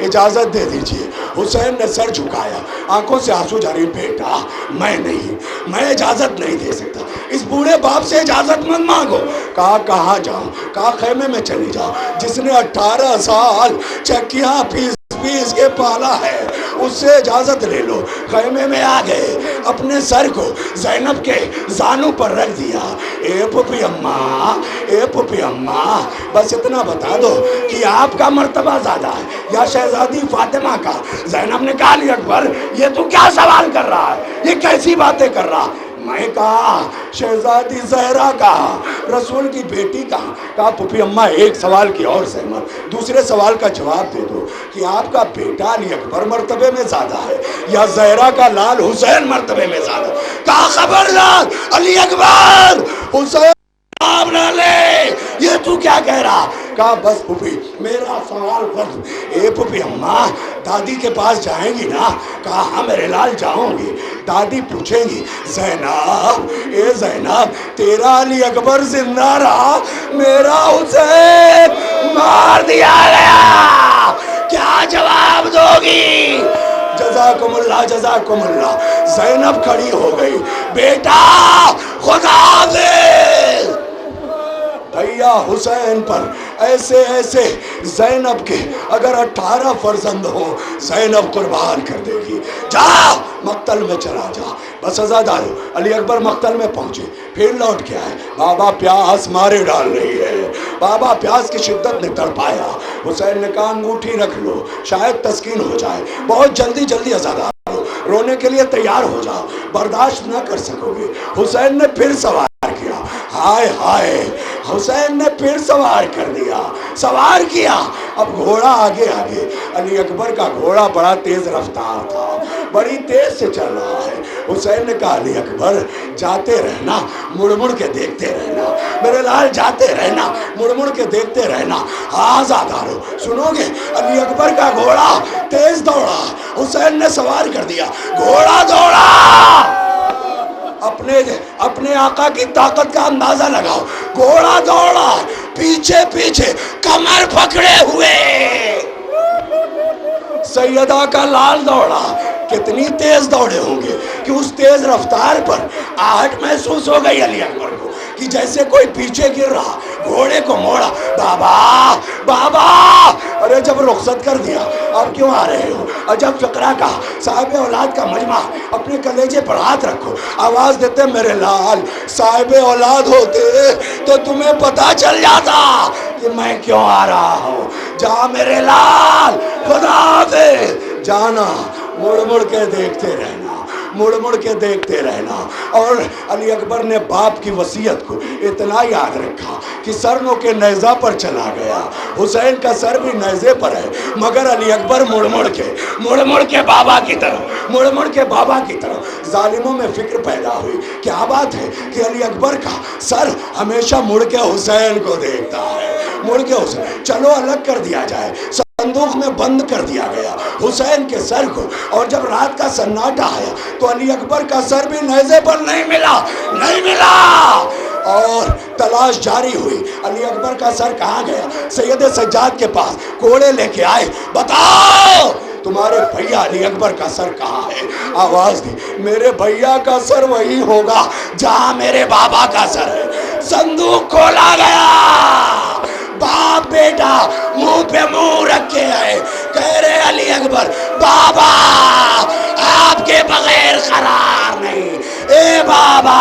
اجازت دے دیجئے۔ حسین نے سر جھکایا، آنکھوں سے آنسو جاری، بیٹا میں اجازت نہیں دے سکتا، اس بوڑھے باپ سے اجازت مت مانگو۔ کہا کہاں جاؤں؟ کہا خیمے میں چلی جاؤ، جس نے 18 سال چکیاں پیس کے پالا ہے اس سے اجازت لے لو۔ خیمے میں آ گئے، اپنے سر کو زینب کے زانوں پر رکھ دیا، اے پھپھی اماں، اے پھپھی اماں، بس اتنا بتا دو کہ آپ کا مرتبہ زیادہ ہے یا شہزادی فاطمہ کا؟ زینب نے کہا علی اکبر یہ تو کیا سوال کر رہا ہے، یہ کیسی باتیں کر رہا؟ میں کہا شہزادی زہرا کہا، رسول کی بیٹی کہا؟ کہا پھپھی اماں ایک سوال کی اور سہمت، دوسرے سوال کا جواب دے دو کہ آپ کا بیٹا علی اکبر مرتبے میں زیادہ ہے یا زہرا کا لال حسین مرتبے میں زیادہ؟ کہا خبردار علی اکبر، حسین نام نہ لے، یہ تو کیا کہہ رہا؟ کہا بس پھپھی میرا سوال فرض۔ اے پھپھی اماں دادی کے پاس جائیں گی نا؟ کہا ہاں میرے لال جاؤں گی۔ دادی پوچھیں گی زینب، اے زینب تیرا علی اکبر زندہ رہا، میرا حسین مار دیا گیا، کیا جواب دو گی؟ جزاکم اللہ جزاکم اللہ۔ زینب کھڑی ہو گئی، بیٹا خدا حافظ۔ بھیا حسین پر ایسے زینب کے اگر 18 فرزند ہو زینب قربان کر دے گی۔ جا مقتل میں چلا جا۔ بس عزادارو علی اکبر مقتل میں پہنچے، پھر لوٹ کے آئے، بابا پیاس مارے ڈال رہی ہے، بابا پیاس کی شدت نے تڑپایا۔ حسین نے کہا انگوٹھی رکھ لو شاید تسکین ہو جائے، بہت جلدی عزادارو رونے کے لیے تیار ہو جاؤ، برداشت نہ کر سکو گے۔ حسین نے پھر سوال کیا، ہائے ہائے، حسین نے پھر سوار کر دیا، سوار کیا۔ اب گھوڑا آگے علی اکبر کا گھوڑا بڑا تیز رفتار تھا، بڑی تیز سے چل رہا ہے۔ حسین نے کہا علی اکبر جاتے رہنا، مڑ مڑ کے دیکھتے رہنا، میرے لال جاتے رہنا، مڑ مڑ کے دیکھتے رہنا۔ آزادارو سنو گے؟ علی اکبر کا گھوڑا تیز دوڑا، حسین نے سوار کر دیا، گھوڑا دوڑا۔ اپنے آقا کی طاقت کا اندازہ لگاؤ، گھوڑا دوڑا، پیچھے کمر پکڑے ہوئے سیدہ کا لال دوڑا۔ کتنی تیز دوڑے ہوں گے کہ اس تیز رفتار پر آہٹ محسوس ہو گئی علی اکبر کو کہ جیسے کوئی پیچھے گر رہا، گھوڑے کو موڑا، بابا ارے جب رخصت کر دیا اب کیوں آ رہے ہو؟ عجب فقرہ کہا، صاحب اولاد کا مجمع، اپنے کلیجے پر ہاتھ رکھو، آواز دیتے میرے لال، صاحب اولاد ہوتے تو تمہیں پتا چل جاتا کہ میں کیوں آ رہا ہوں. جا میرے لال، خدا حافظ. جانا، مڑ مڑ کے دیکھتے رہنا، مڑ مڑ کے دیکھتے رہنا. اور علی اکبر نے باپ کی وصیت کو اتنا یاد رکھا کہ سر نو کے نیزہ پر چلا گیا. حسین کا سر بھی نیزے پر ہے، مگر علی اکبر مڑ مڑ کے بابا کی طرف، مڑ مڑ کے بابا کی طرف. ظالموں میں فکر پیدا ہوئی، کیا بات ہے کہ علی اکبر کا سر ہمیشہ مڑ کے حسین کو دیکھتا ہے، مڑ کے حسین. چلو الگ کر دیا جائے. صندوق میں بند کر دیا گیا حسین کے سر کو. اور جب رات کا سناٹا آیا تو علی اکبر کا سر بھی نیزے پر نہیں ملا. اور تلاش جاری ہوئی، علی اکبر کا سر کہاں گیا؟ سید سجاد کے پاس کوڑے لے کے آئے، بتاؤ تمہارے بھیا علی اکبر کا سر کہاں ہے؟ آواز دی، میرے بھیا کا سر وہی ہوگا جہاں میرے بابا کا سر ہے. صندوق کھولا گیا، باپ بیٹا منہ پہ منہ رکھے آئے، کہہ رہے علی اکبر بابا آپ کے بغیر قرار نہیں. اے بابا،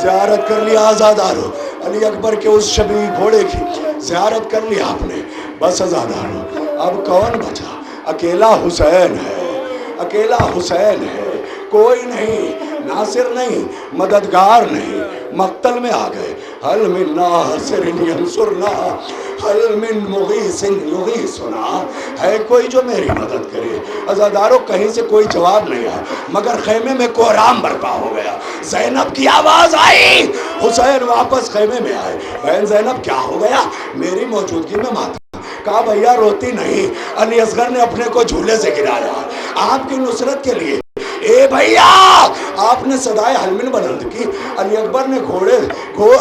زیارت کر لیا آزادارو، علی اکبر کے اس شبیہ گھوڑے کی زیارت کر لیا آپ نے. بس آزادارو، اب کون بچا؟ اکیلا حسین ہے، اکیلا حسین ہے. کوئی نہیں، ناصر نہیں، مددگار نہیں. مقتل میں آ گئے. حل من ناصر ینصرنا، حل من مغیث یغیثنا. ہے کوئی جو میری مدد کرے؟ عزادارو، کہیں سے کوئی جواب نہیں آیا، مگر خیمے میں کوہرام برپا ہو گیا. زینب کی آواز آئی، حسین واپس خیمے میں آئے. بہن زینب کیا ہو گیا؟ میری موجودگی میں ماتا. کہا بھیا روتی نہیں، علی اصغر نے اپنے کو جھولے سے گرایا آپ کی نصرت کے لیے. اے بھیا، آپ نے صدائے حلمن بلند کی، علی اکبر نے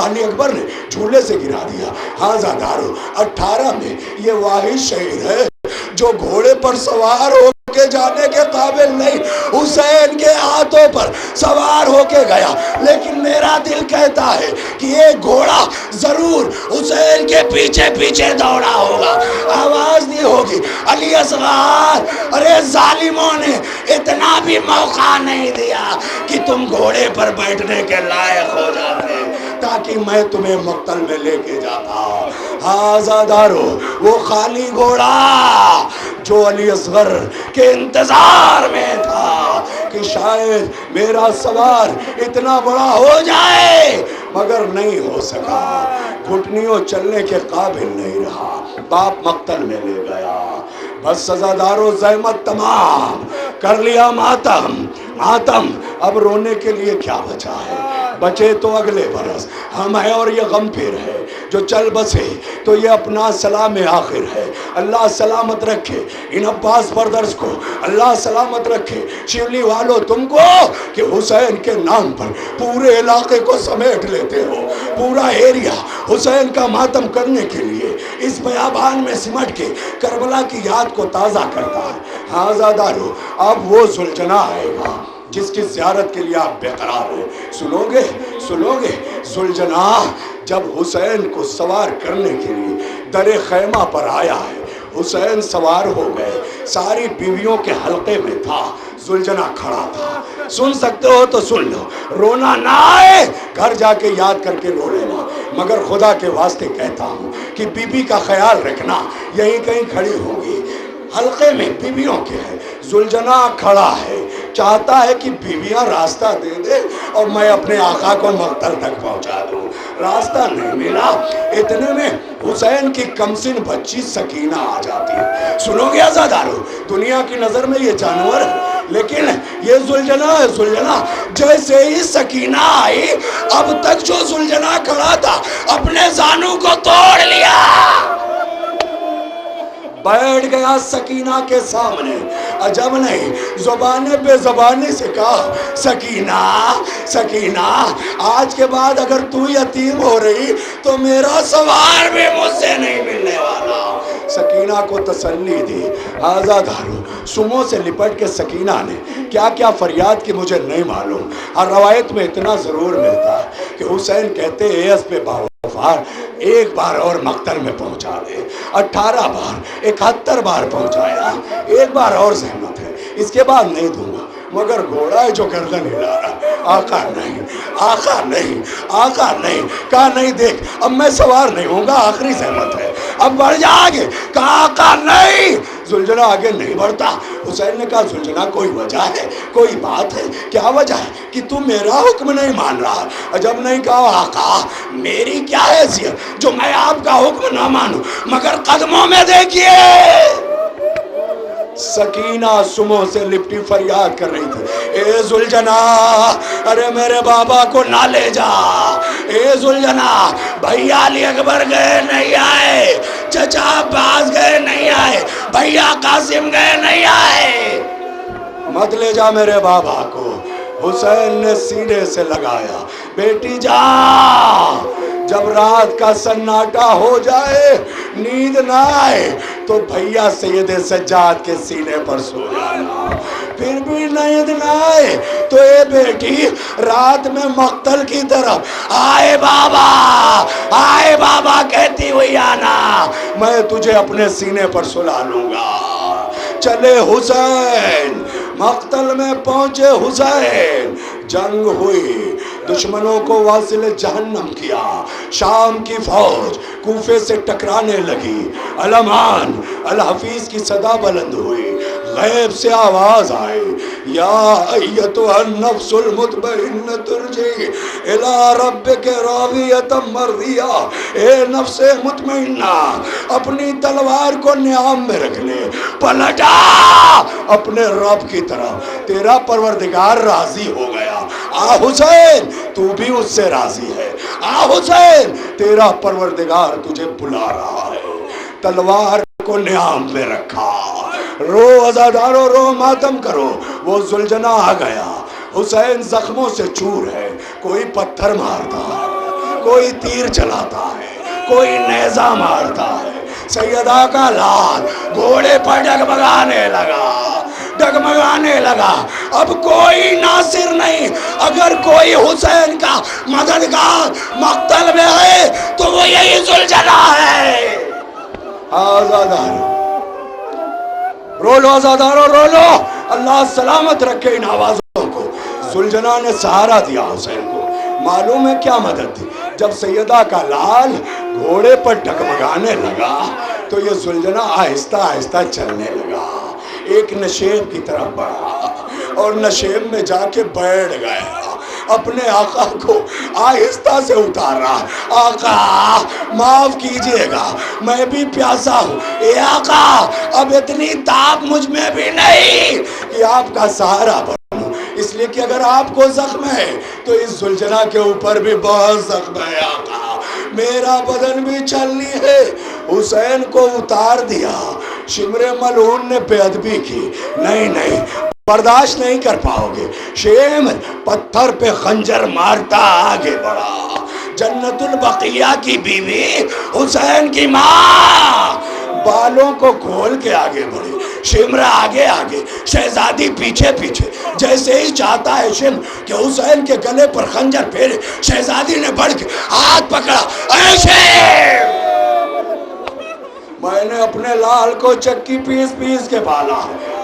علی اکبر نے جھولے سے گرا دیا. ہاں زادارو، 18 میں یہ واحد شہید ہے جو گھوڑے پر سوار ہو کے جانے کے قابل نہیں، حسین کے ہاتھوں پر سوار ہو کے گیا. لیکن میرا دل کہتا ہے کہ ایک گھوڑا ضرور حسین کے پیچھے پیچھے دوڑا ہوگا. آواز نہیں ہوگی، علی اصغر، ارے ظالموں نے اتنا بھی موقع نہیں دیا کہ تم گھوڑے پر بیٹھنے کے لائق ہو جاتے تاکہ میں تمہیں مقتل میں لے کے جاتا. آزادارو، وہ خالی گھوڑا جو علی اصغر کے انتظار میں تھا کہ شاید میرا سوار اتنا بڑا ہو جائے، مگر نہیں ہو سکا. گھٹنیوں چلنے کے قابل نہیں رہا، باپ مقتل میں لے گیا. بس سزادارو، زحمت تمام کر لیا، ماتم. اب رونے کے لیے کیا بچا ہے؟ بچے تو اگلے برس ہم ہیں، اور یہ غم پھر ہے جو چل بسے تو یہ اپنا سلام آخر ہے. اللہ سلامت رکھے ان عباس بردرز کو، اللہ سلامت رکھے شیولی والو تم کو، کہ حسین کے نام پر پورے علاقے کو سمیٹ لیتے ہو. پورا ایریا حسین کا ماتم کرنے کے لیے اس بیابان میں سمٹ کے کربلا کی یاد کو تازہ کرتا ہے. ہاں زادارو، اب وہ ذوالجناح آئے گا جس کی زیارت کے لیے آپ بے قرار ہیں. سنو گے ذوالجناح جب حسین کو سوار کرنے کے لیے در خیمہ پر آیا ہے. حسین سوار ہو گئے، ساری بیویوں کے حلقے میں تھا، ذوالجناح کھڑا تھا. سن سکتے ہو تو سن لو، رونا نہ آئے گھر جا کے یاد کر کے رو لینا، مگر خدا کے واسطے کہتا ہوں کہ بی بی کا خیال رکھنا، یہیں کہیں کھڑی ہوگی. حلقے میں بیویوں کے ہے، ذوالجناح کھڑا ہے، چاہتا ہے کہ بیویاں راستہ دے دے اور میں اپنے آقا کو مقتل تک پہنچا دوں. راستہ نہیں ملا، اتنے میں حسین کی کمسن بچی سکینہ آ جاتی ہے. سنو گے عزادارو، دنیا کی نظر میں یہ جانور ہے، لیکن یہ ذوالجناح ہے. ذوالجناح جیسے ہی سکینہ آئی، اب تک جو ذوالجناح کھڑا تھا اپنے زانوں کو توڑ لیا، بیٹھ گیا سکینہ کے سامنے. عجب نہیں، زبانیں بے زبانی سے کہا، سکینہ آج کے بعد اگر تو یتیم ہو رہی تو میرا سوار بھی مجھ سے نہیں ملنے والا. سکینہ کو تسلی دی. آزادارو، سموں سے لپٹ کے سکینہ نے کیا کیا فریاد کی مجھے نہیں معلوم. ہر روایت میں اتنا ضرور ملتا ہے کہ حسین کہتے ہیں اس پہ ایک بار اور مقتل میں پہنچا دے. 18 بار 71 بار پہنچایا، ایک بار اور زحمت ہے، اس کے بعد نہیں دوں گا. مگر گھوڑا ہے جو گردن ہلا رہا. آقا نہیں، آقا نہیں، آقا نہیں. کہا نہیں دیکھ اب میں سوار نہیں ہوں گا، آخری زحمت ہے، اب بڑھ جا آگے. کہا آقا نہیں. زلجنا آگے نہیں بڑھتا. حسین نے کہا زلجنا کوئی وجہ ہے، کوئی بات ہے؟ کیا وجہ ہے کہ تم میرا حکم نہیں مان رہا؟ جب نہیں کہا آقا میری کیا حیثیت جو میں آپ کا حکم نہ مانوں، مگر قدموں میں دیکھیے سکینہ سمو سے لپٹی فریاد کر رہی تھی، اے زلجنا ارے میرے بابا کو نہ لے جا. اے زلجنا بھیا علی اکبر گئے نہیں آئے، چچا عباس گئے نہیں آئے، بھیا قاسم گئے نہیں آئے، مت لے جا میرے بابا کو. حسین نے سینے سے لگایا، بیٹی جا، جب رات کا سناٹا ہو جائے نیند نہ آئے تو بھیا سید سجاد کے سینے پر سو جانا. پھر بھی نیند نہ آئے تو اے بیٹی رات میں مقتل کی طرف آئے بابا کہتی ہوئی آنا، میں تجھے اپنے سینے پر سلا لوں گا. چلے حسین، مقتل میں پہنچے حسین. جنگ ہوئی، دشمنوں کو واصل جہنم کیا. شام کی فوج کوفے سے ٹکرانے لگی. علمان الحفیظ کی صدا بلند ہوئی. غیب سے آواز آئی، یا ایتھا النفس المطمئنۃ ارجعی الی ربک راضیۃ مرضیہ. اے نفس مطمئنہ اپنی تلوار کو نیام میں رکھ لے، پلٹا اپنے رب کی طرف، تیرا پروردگار راضی ہو گیا. آ حسین تو بھی اس سے راضی ہے. آ حسین تیرا پروردگار تجھے بلا رہا ہے. تلوار کو نیام میں رکھا. رو عزادارو رو، ماتم کرو. وہ زلجنا آ گیا. حسین زخموں سے چور ہے، کوئی پتھر مارتا ہے، کوئی تیر چلاتا ہے، کوئی نیزہ مارتا ہے. سیدہ کا لال گھوڑے پر ڈگمگانے لگا. اب کوئی ناصر نہیں، اگر کوئی حسین کا مددگار مقتل میں ہے تو وہ یہی زلجنا ہے. آزادارو رو لو، آزادارو رو لو، اللہ سلامت رکھے ان آوازوں کو. زلجنا نے سہارا دیا حسین کو. معلوم ہے کیا مدد دی؟ جب سیدہ کا لال گھوڑے پر ڈگمگانے لگا تو یہ زلجنا آہستہ آہستہ چلنے لگا. ایک نشیب کی طرف بڑھا اور نشیب میں جا کے بیٹھ گیا. اپنے آقا کو آہستہ سے اتار رہا. آقا معاف کیجئے گا، میں بھی پیاسا ہوں. اے آقا اب اتنی تاب مجھ میں بھی نہیں کہ آپ کا سہارا بنوں، اس لیے کہ اگر آپ کو زخم ہے تو اس زلجنا کے اوپر بھی بہت زخم ہے. آقا میرا بدن بھی چلنی ہے. حسین کو اتار دیا. شمر ملعون نے بے ادبی کی. نہیں برداشت نہیں کر پاؤ گے. شمر پتھر پہ خنجر مارتا آگے بڑھا. جنت البقیہ کی بیوی حسین کی ماں بالوں کو کھول کے آگے بڑھی. شمر آگے شہزادی پیچھے. جیسے ہی چاہتا ہے شمر کہ حسین کے گلے پر خنجر پھیرے، شہزادی نے بڑھ کے ہاتھ پکڑا. اے شمر، میں نے اپنے لال کو چکی پیس کے بالا.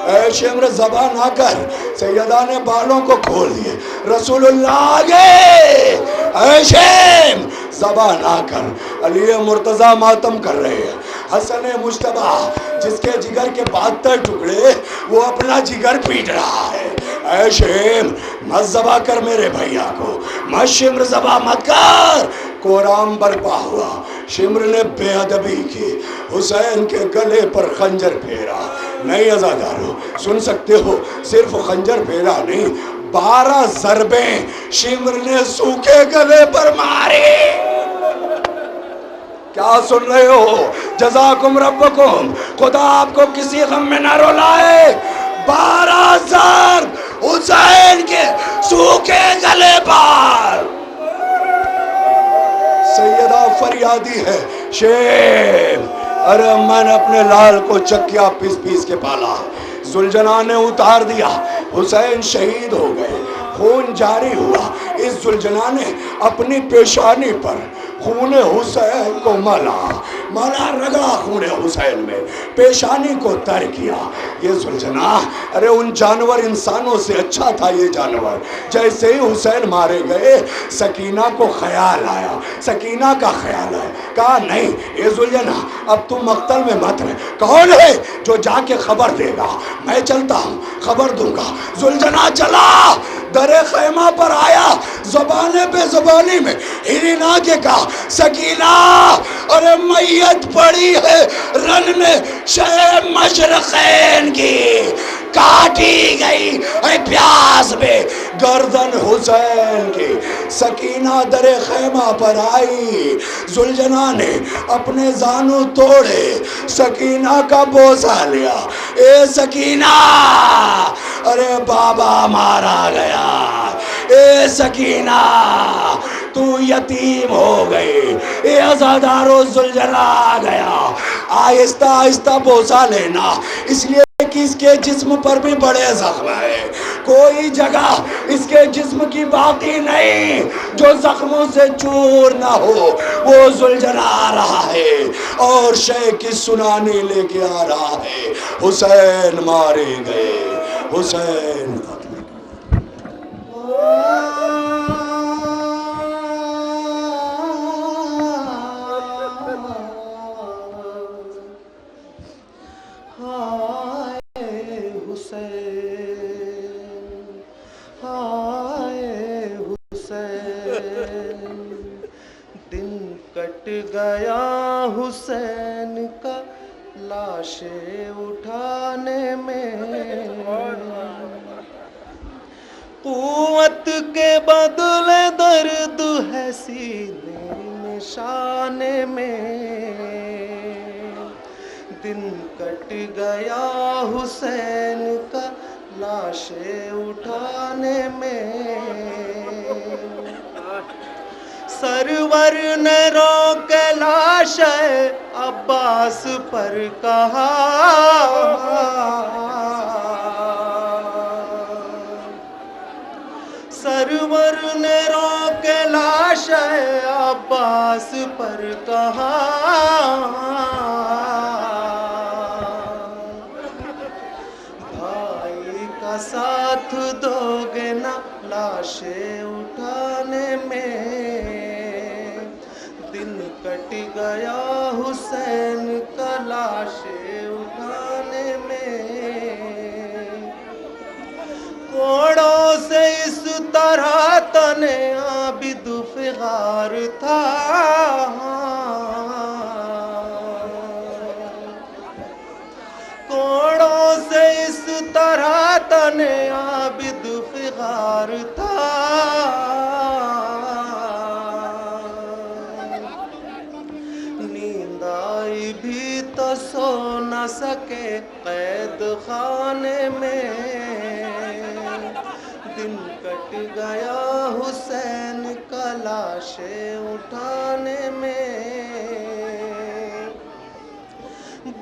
اے شمر ذبح نہ کر. سیدہ نے بالوں کو کھول دیے. رسول اللہ آگے. اے شمر ذبح نہ کر. علی مرتضیٰ ماتم کر رہے ہیں. حسن مجتبیٰ جس کے جگر کے 72 ٹکڑے، وہ اپنا جگر پیٹ رہا ہے. اے شمر مت ذبح کر میرے بھیا کو، مت شمر ذبح مت کر. کورام برپا ہوا. شمر نے بے ادبی کی، حسین کے گلے پر خنجر پھیرا. نہیں عزادارو سن سکتے ہو، صرف خنجر پھیرا نہیں، 12 ضربیں شمر نے سوکھے گلے پر ماری. کیا سن رہے ہو؟ جزاکم ربکم، خدا آپ کو کسی غم میں نہ رولائے. 12 ضرب حسین کے سوکھے گلے پر. سیدہ فریادی ہے، شیم ارے میں نے اپنے لال کو چکیا پیس کے پالا. زلجنا نے اتار دیا. حسین شہید ہو گئے. خون جاری ہوا. اس زلجنا نے اپنی پیشانی پر خون حسین کو ملا. مالا رگڑا خون حسین میں، پیشانی کو تر کیا. یہ ذوالجناح، ارے ان جانور انسانوں سے اچھا تھا یہ جانور. جیسے ہی حسین مارے گئے سکینہ کو خیال آیا، سکینہ کا خیال آیا. کہا نہیں یہ ذوالجناح اب تم مقتل میں مت رہے. کون ہے جو جا کے خبر دے گا؟ میں چلتا ہوں خبر دوں گا. ذوالجناح چلا، در خیمہ پر آیا، زبانے پہ زبانی میں ہرنا کے کہا سکینہ ارے میت پڑی ہے رن میں شہ مشرقین کی، کاٹی گئی اے پیاس میں گردن حسین کی. سکینہ در خیمہ پر آئی، ذوالجناح نے اپنے زانو توڑے، سکینہ کا بوسہ لیا. اے سکینہ ارے بابا مارا گیا، اے سکینہ تو یتیم ہو گئی. اے عزادارو ذوالجلال آ گیا. آہستہ آہستہ بوسہ لینا، اس لیے کہ اس کے جسم پر بھی بڑے زخم ہیں. کوئی جگہ اس کے جسم کی باقی نہیں جو زخموں سے چور نہ ہو. وہ ذوالجلال آ رہا ہے اور شیخ کی سنانی لے کے آ رہا ہے. حسین مارے گئے، حسین گیا حسین کا لاشیں اٹھانے میں، قوت کے بدلے درد ہے سینے نشانے میں. دن کٹ گیا حسین کا لاشیں اٹھانے میں، سرور نے روک لاش عباس پر کہا سرور نے روک لاش عباس پر کہا بھائی کا ساتھ دو گے نا لاشیں اٹھانے میں. دن کٹ گیا حسین کا لاشیں اٹھانے میں، کوڑوں سے اس طرح تنے عابد فغار تھا، کوڑوں سے اس طرح تنے عابد فغار تھا. نیند آئی بھی تو سو نہ سکے قید خانے میں. دن کٹ گیا حسین کا لاشیں اٹھانے میں،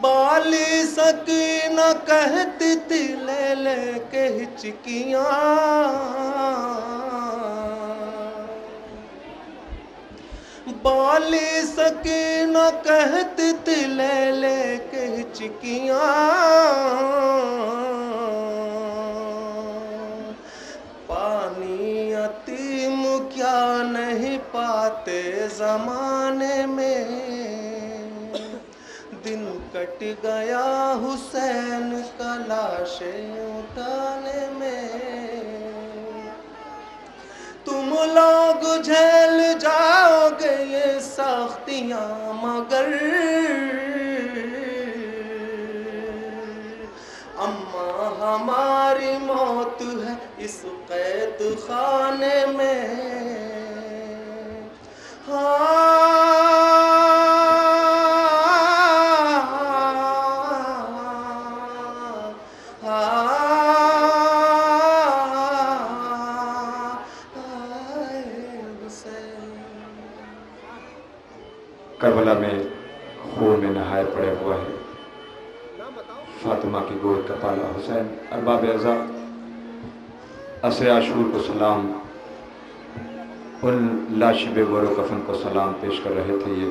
بالی سکینہ کہتی تھی لے لے کے ہچکیاں، بالی سکینہ کہتی تھی لے لے کے ہچکیاں. پانی یتیم کیا نہیں پاتے زمانے میں. دن کٹ گیا حسین کا لاشیں اٹھانے میں، تم لوگ جھیل جاؤ گے یہ سختیاں مگر اما ہماری موت ہے اس قید خانے میں. کربلا میں خون میں نہائے پڑے ہوا ہے فاطمہ کی گود کا پالا حسین. ارباب اعزا عصر عاشور کو سلام، ان لاشب غور و کفن کو سلام پیش کر رہے تھے. یہ